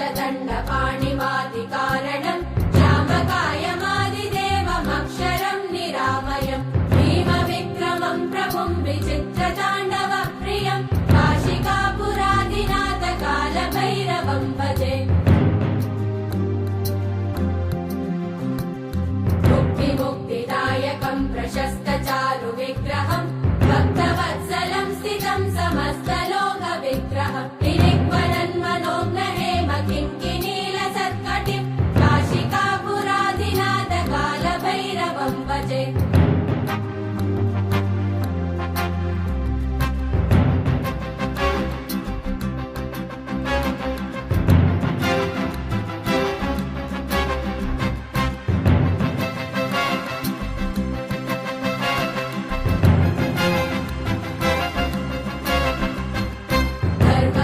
पाशदण्डपाणिवादिकारणम् श्यामकायमादिदेवमक्षरम् निरामयम् भीमविक्रमम् प्रभुम् विचित्रताण्डवप्रियम् काशिकापुरादिनाथकालभैरवम् भजे मुक्तिदायकम् प्रशस्तचारुविग्रहम् भक्तवत्सलम् स्थितम् समस्तलोकविग्रहम् निरिक्वलन्मनोज्ञहेम किङ्किणीलसत्कटिम् काशिकापुरादिनाथकालभैरवम् भजे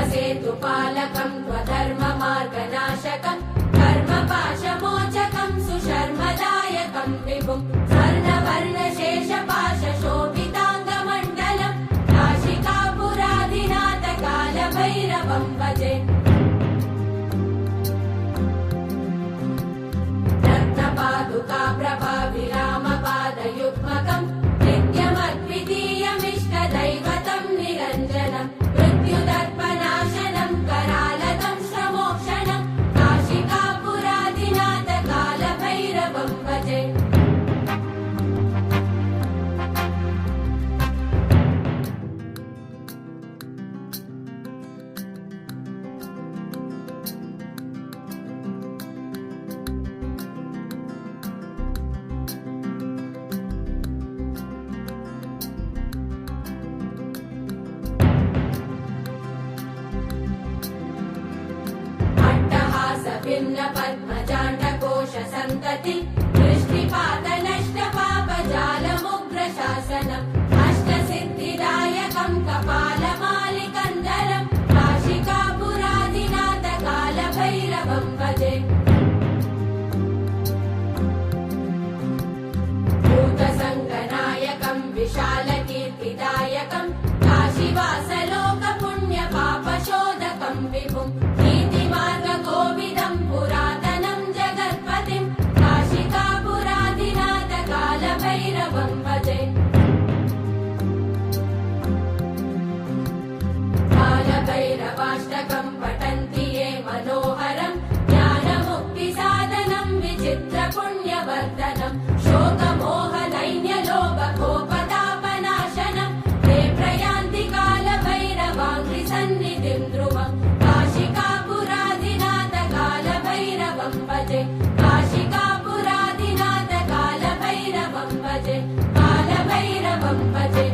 धर्मसेतुपालकम् त्वधर्ममार्गनाशकम् कर्मपाशमोचकम् सुशर्मदायकम् विभुम् स्वर्णवर्णशेषपाशशोभिताङ्गमण्डलम् काशिकापुरादिनाथकालभैरवम् भजे रत्नपादुका प्रभाविरामपादयुग्मकम् नित्यमद्वितीयमिष्टदैवतम् निरञ्जनम् मृत्युदर्पनाशनम् करालदम् श्रमोक्षणम् काशिकापुरादिनाथकालभैरवम् भजे भिन्न पद्मजाण्डकोश सन्तति दृष्टिपातनष्टपापजालमुग्रशासनम् अष्टसिद्धिदायकम् कपालमालिकन्दरम् काशिकापुरादिनाथकालभैरवम् भजे भूतसङ्गनायकम् विशालकीर्तिदायकम् काशीवासलोकपुण्यपापशोधकम् विभुम् नीतिमार्गकोविदम् पुरातनम् जगत्पतिम् काशिकापुरादिनाथकालभैरवम् भजे कालभैरवाष्टकम् पठन्ति ये मनोहरम् ज्ञानमुक्तिसाधनम् विचित्रपुण्यवर्धनम् शोकमोहदैन्यलोभकोपतापनाशनम् ते प्रयान्ति कालभैरवाङ्घ्रिसन्निधिम् ध्रुवम् काशिकापुरादिनाथकालभैरवम् भजे काशिकापुरादिनाथकालभैरवम् भजे कालभैरवम् भजे